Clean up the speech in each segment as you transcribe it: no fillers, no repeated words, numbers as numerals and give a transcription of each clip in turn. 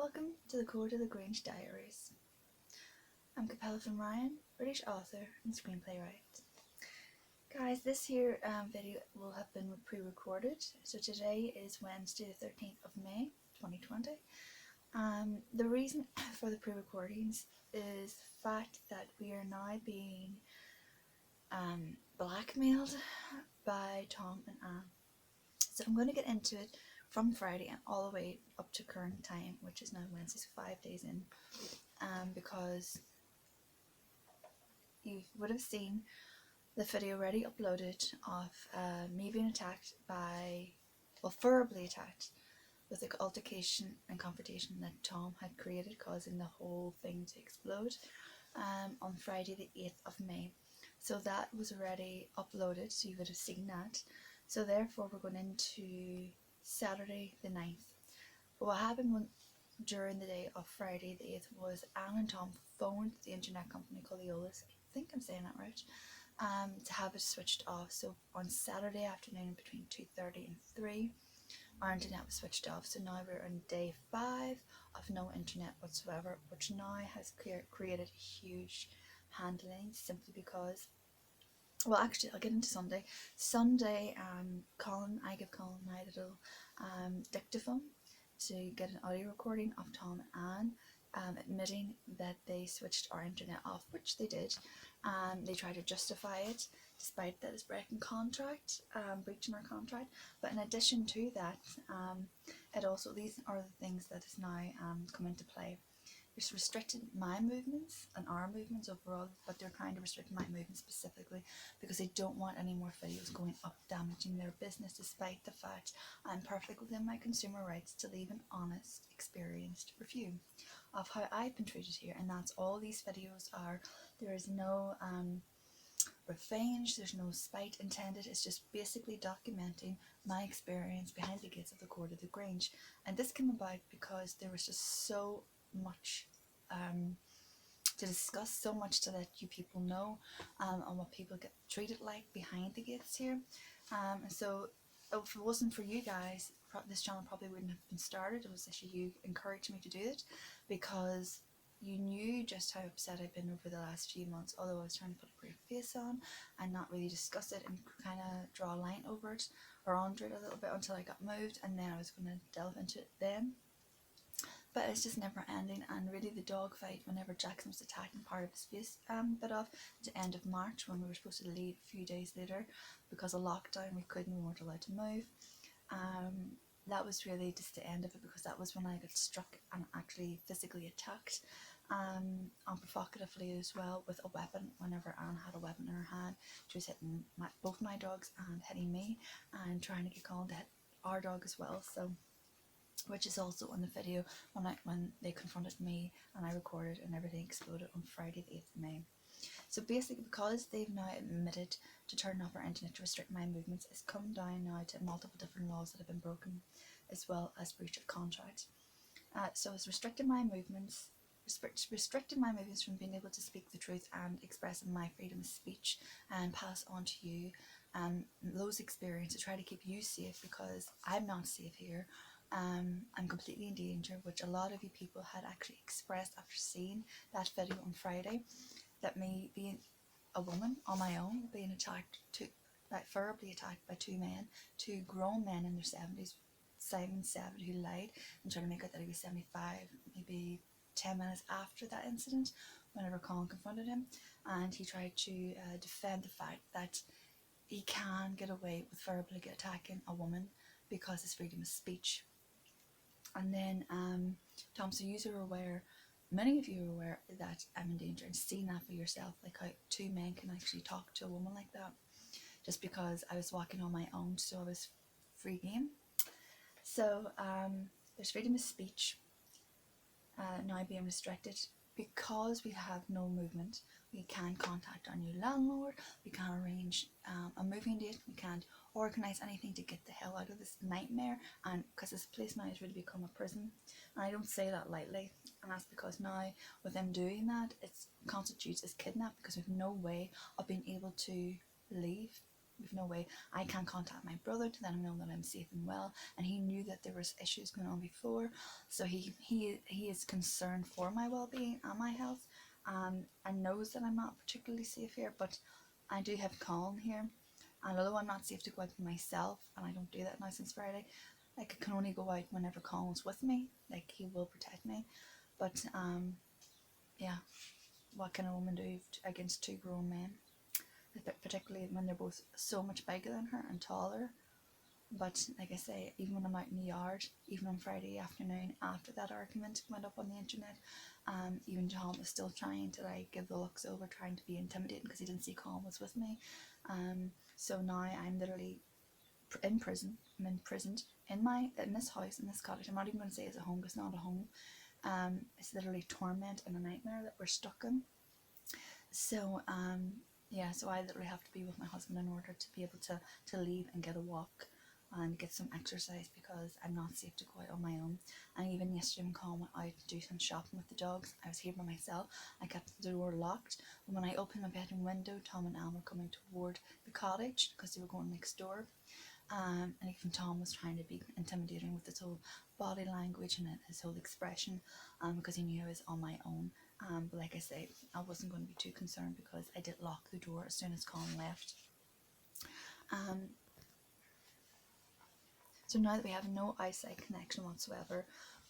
Welcome to the Cour of the Grange Diaries. I'm Capella from Ryan, British author and screenplay writer. Guys, this here video will have been pre-recorded. So today is Wednesday the 13th of May 2020. The reason for the pre-recordings is the fact that we are now being blackmailed by Tom and Anne. So I'm going to get into it from Friday and all the way up to current time, which is now Wednesday, so 5 days in, because you would have seen the video already uploaded of me being attacked by, well, verbally attacked with the altercation and confrontation that Tom had created, causing the whole thing to explode on Friday the 8th of May. So that was already uploaded, so you would have seen that. So therefore we're going into Saturday the 9th. But what happened during the day of Friday the 8th was Anne and Tom phoned the internet company called Eolus, I think I'm saying that right, to have it switched off. So on Saturday afternoon between 2:30 and 3, our internet was switched off. So now we're on day 5 of no internet whatsoever, which now has created a huge handling, simply because, well, actually I'll get into Sunday. I give Colin my little dictaphone to get an audio recording of Tom and Anne admitting that they switched our internet off, which they did. They tried to justify it, despite that it's breaching our contract. But in addition to that, these are the things that has now come into play. It's restricted my movements and our movements overall, but they're trying to restrict my movements specifically because they don't want any more videos going up damaging their business, despite the fact I'm perfectly within my consumer rights to leave an honest, experienced review of how I've been treated here, and that's all these videos are. There is no revenge, there's no spite intended. It's just basically documenting my experience behind the gates of the Court of the Grange. And this came about because there was just so much to discuss, so much to let you people know on what people get treated like behind the gates here. So if it wasn't for you guys, this channel probably wouldn't have been started. It was actually you encouraged me to do it, because you knew just how upset I've been over the last few months, although I was trying to put a brave face on and not really discuss it and kind of draw a line over it or under it a little bit until I got moved, and then I was going to delve into it then. But it's just never ending, and really the dog fight whenever Jackson was attacking part of his face bit off at the end of March, when we were supposed to leave a few days later because of lockdown. We weren't allowed to move. That was really just the end of it, because that was when I got struck and actually physically attacked, provocatively as well, with a weapon. Whenever Anne had a weapon in her hand, she was hitting both my dogs and hitting me and trying to get Colin to hit our dog as well. So, which is also in the video when they confronted me and I recorded, and everything exploded on Friday the 8th of May. So basically, because they've now admitted to turning off our internet to restrict my movements, it's come down now to multiple different laws that have been broken, as well as breach of contract. So it's restricted my movements from being able to speak the truth and expressing my freedom of speech and pass on to you those experiences to try to keep you safe, because I'm not safe here. I'm completely in danger, which a lot of you people had actually expressed after seeing that video on Friday, that me being a woman on my own, being verbally attacked by two grown men in their 70s, Simon 7, who lied and tried to make out that he was 75, maybe 10 minutes after that incident, whenever Colin confronted him, and he tried to defend the fact that he can get away with verbally attacking a woman because it's freedom of speech. And then Tom, so you are aware, many of you are aware, that I'm in danger, and seeing that for yourself, like how two men can actually talk to a woman like that, just because I was walking on my own, so I was free game. So there's freedom of speech now being restricted, because we have no movement. We can't contact our new landlord, we can't arrange a moving date, we can't organise anything to get the hell out of this nightmare, and because this place now has really become a prison, and I don't say that lightly, and that's because now with them doing that, it constitutes as kidnap, because we have no way of being able to leave we've no way. I can't contact my brother to let him know that I'm safe and well, and he knew that there was issues going on before, so he is concerned for my well-being and my health, and knows that I'm not particularly safe here. But I do have Colin here, and although I'm not safe to go out by myself, and I don't do that now since Friday, like I can only go out whenever Colin's with me. Like he will protect me, but yeah, what can a woman do against two grown men? Particularly when they're both so much bigger than her and taller. But like I say, even when I'm out in the yard, even on Friday afternoon after that argument went up on the internet, even John was still trying to like give the looks over, trying to be intimidating because he didn't see Colin was with me. So now I'm literally in prison. I'm imprisoned in this house, in this cottage. I'm not even going to say it's a home because it's not a home. It's literally torment and a nightmare that we're stuck in. So yeah, so I literally have to be with my husband in order to be able to leave and get a walk and get some exercise, because I'm not safe to go out on my own. And even yesterday when Colin went out to do some shopping with the dogs, I was here by myself. I kept the door locked, and when I opened my bedroom window, Tom and Anne were coming toward the cottage because they were going next door. And even Tom was trying to be intimidating with his whole body language and his whole expression, because he knew I was on my own. But like I say, I wasn't going to be too concerned because I did lock the door as soon as Colin left. So now that we have no eyesight connection whatsoever,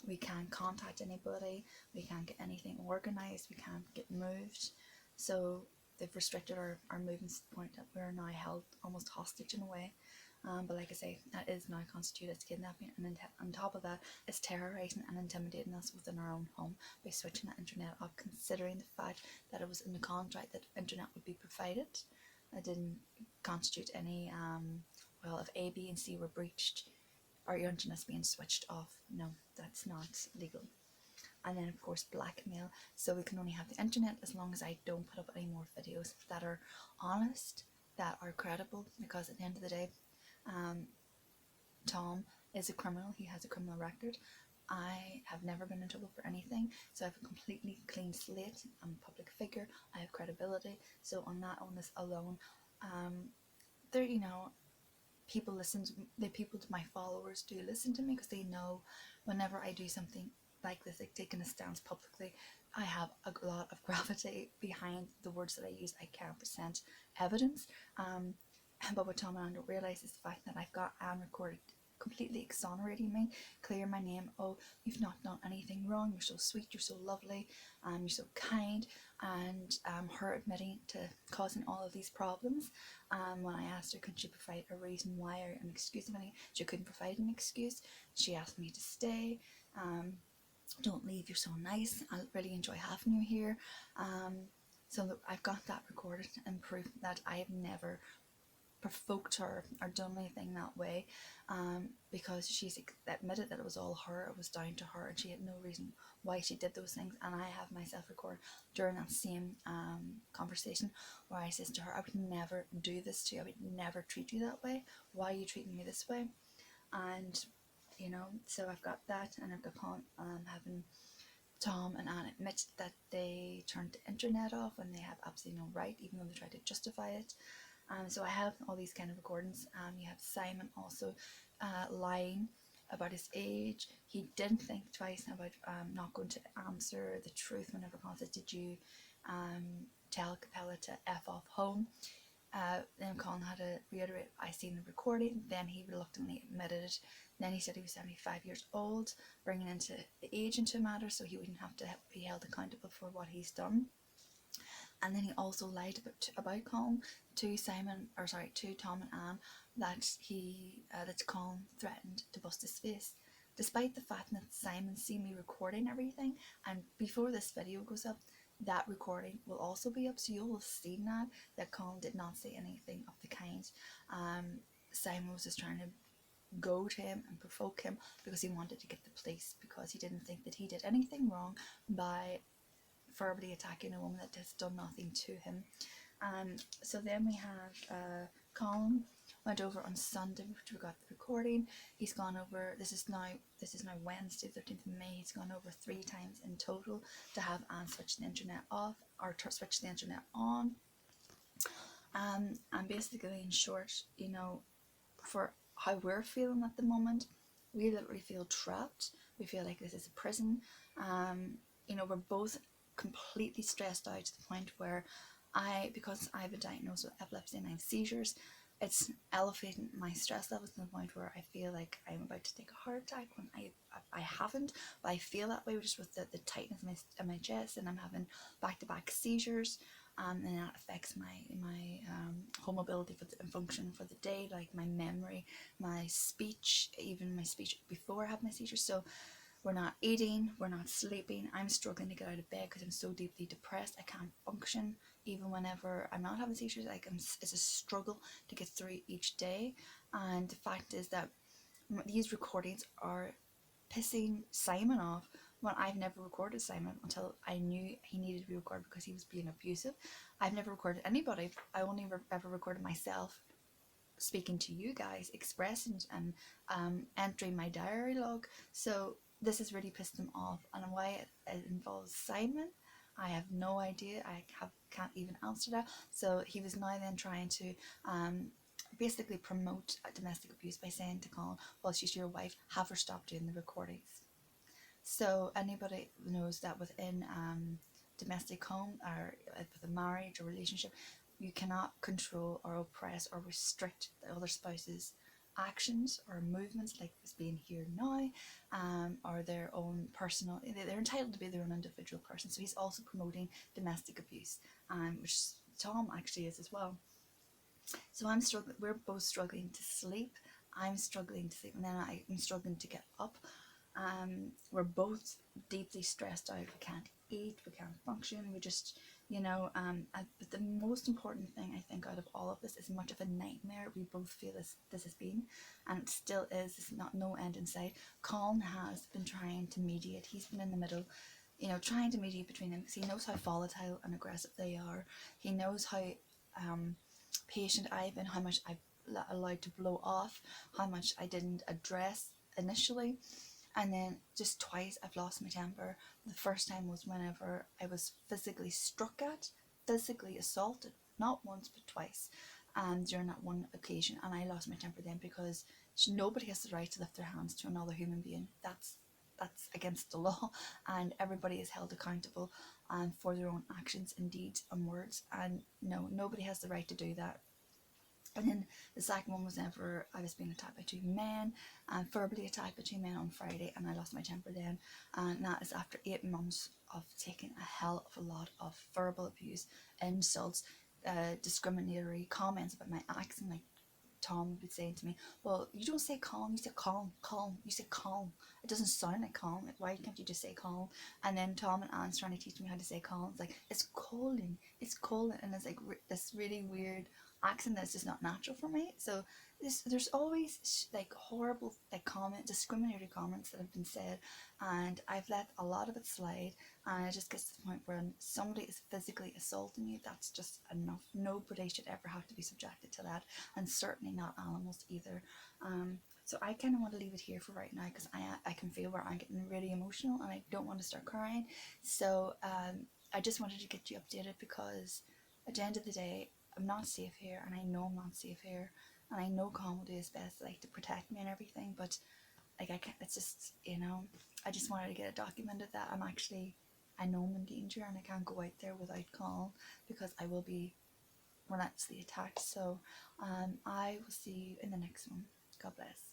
we can't contact anybody, we can't get anything organised, we can't get moved. So they've restricted our movements to the point that we're now held almost hostage in a way. But like I say, that is now constituted as kidnapping, and on top of that, it's terrorising and intimidating us within our own home by switching the internet off, considering the fact that it was in the contract that internet would be provided. It didn't constitute any, well, if A, B and C were breached, our internet is being switched off. No, that's not legal. And then of course blackmail, so we can only have the internet as long as I don't put up any more videos that are honest, that are credible, because at the end of the day, Tom is a criminal. He has a criminal record. I have never been in trouble for anything, so I have a completely clean slate. I'm a public figure. I have credibility. So on that onus alone, there, you know, people listen to the people, to my followers do listen to me, because they know whenever I do something like this, like taking a stance publicly, I have a lot of gravity behind the words that I use. I can present evidence. But what Tom and I don't realise is the fact that I've got Anne recorded completely exonerating me, clear my name. Oh, you've not done anything wrong, you're so sweet, you're so lovely, you're so kind, and her admitting to causing all of these problems. When I asked her could she provide a reason why or an excuse of any, she couldn't provide an excuse. She asked me to stay. Don't leave, you're so nice, I really enjoy having you here. So I've got that recorded and proof that I have never provoked her or done anything that way, because she's admitted that it was all her, it was down to her, and she had no reason why she did those things. And I have myself recorded during that same conversation where I says to her, I would never do this to you, I would never treat you that way, why are you treating me this way? And you know, so I've got that, and I've got having Tom and Anne admit that they turned the internet off when they have absolutely no right, even though they tried to justify it. So I have all these kind of recordings. You have Simon also lying about his age. He didn't think twice about not going to answer the truth whenever Colin said, did you tell Capella to F off home? Then Colin had to reiterate, I seen the recording. Then he reluctantly admitted it. Then he said he was 75 years old, bringing into the age into a matter so he wouldn't have to be held accountable for what he's done. And then he also lied about Colin to Tom and Anne, that that Colin threatened to bust his face, despite the fact that Simon seen me recording everything. And before this video goes up, that recording will also be up, so you'll have seen that Colin did not say anything of the kind. Simon was just trying to goad him and provoke him because he wanted to get the police, because he didn't think that he did anything wrong by verbally attacking a woman that has done nothing to him. So then we have Colin went over on Sunday, which we got the recording. He's gone over, this is now Wednesday, 13th of May, he's gone over 3 times in total to have Anne switch the internet off, or switch the internet on. And basically, in short, you know, for how we're feeling at the moment, we literally feel trapped. We feel like this is a prison. You know, we're both completely stressed out to the point where because I've been diagnosed with epilepsy and I have seizures, it's elevating my stress levels to the point where I feel like I'm about to take a heart attack when I haven't, but I feel that way just with the tightness in my chest, and I'm having back-to-back seizures. And that affects my whole mobility and function for the day, like my memory, my speech, even my speech before I have my seizures. So we're not eating, we're not sleeping. I'm struggling to get out of bed because I'm so deeply depressed. I can't function even whenever I'm not having seizures. Like it's a struggle to get through each day. And the fact is that these recordings are pissing Simon off when I've never recorded Simon until I knew he needed to be recorded because he was being abusive. I've never recorded anybody. I only ever recorded myself speaking to you guys, expressing and entering my diary log. So this has really pissed him off, and why it involves Simon, I have no idea. Can't even answer that. So he was now then trying to basically promote domestic abuse by saying to Colin, well, she's your wife, have her stop doing the recordings. So anybody knows that within domestic home or with a marriage or relationship, you cannot control or oppress or restrict the other spouse's actions or movements, like this being here now, or their own personal. They're entitled to be their own individual person. So he's also promoting domestic abuse, which Tom actually is as well. So I'm struggling. We're both struggling to sleep. I'm struggling to sleep, and then I'm struggling to get up. We're both deeply stressed out. We can't eat. We can't function. We just, you know. But the most important thing I think out of all of this, as much of a nightmare we both feel this has been, and it still is. It's not no end in sight. Colin has been trying to mediate. He's been in the middle, you know, trying to mediate between them because he knows how volatile and aggressive they are. He knows how patient I've been, how much I've allowed to blow off, how much I didn't address initially. And then just twice I've lost my temper. The first time was whenever I was physically struck at, physically assaulted, not once but twice, during that one occasion. And I lost my temper then because nobody has the right to lift their hands to another human being. That's against the law, and everybody is held accountable for their own actions and deeds and words. And no, nobody has the right to do that. And then the second one was whenever I was being attacked by two men, verbally attacked by two men on Friday, and I lost my temper then. And that is after 8 months of taking a hell of a lot of verbal abuse, insults, discriminatory comments about my accent. Like Tom would be saying to me, well, you don't say calm, you say calm, calm, you say calm. It doesn't sound like calm. Like, why can't you just say calm? And then Tom and Anne's trying to teach me how to say calm. It's like, it's Colin, it's Colin. And it's like this really weird accent that's just not natural for me. So there's always like horrible like discriminatory comments that have been said, and I've let a lot of it slide, and it just gets to the point where somebody is physically assaulting you, that's just enough. Nobody should ever have to be subjected to that, and certainly not animals either. So I kind of want to leave it here for right now because I can feel where I'm getting really emotional and I don't want to start crying. So I just wanted to get you updated because at the end of the day, I'm not safe here, and I know I'm not safe here, and I know Colin will do his best like to protect me and everything, but like I can't. It's just, you know, I just wanted to get it documented that I know I'm in danger and I can't go out there without Colin because I will be relentlessly attacked. So I will see you in the next one. God bless.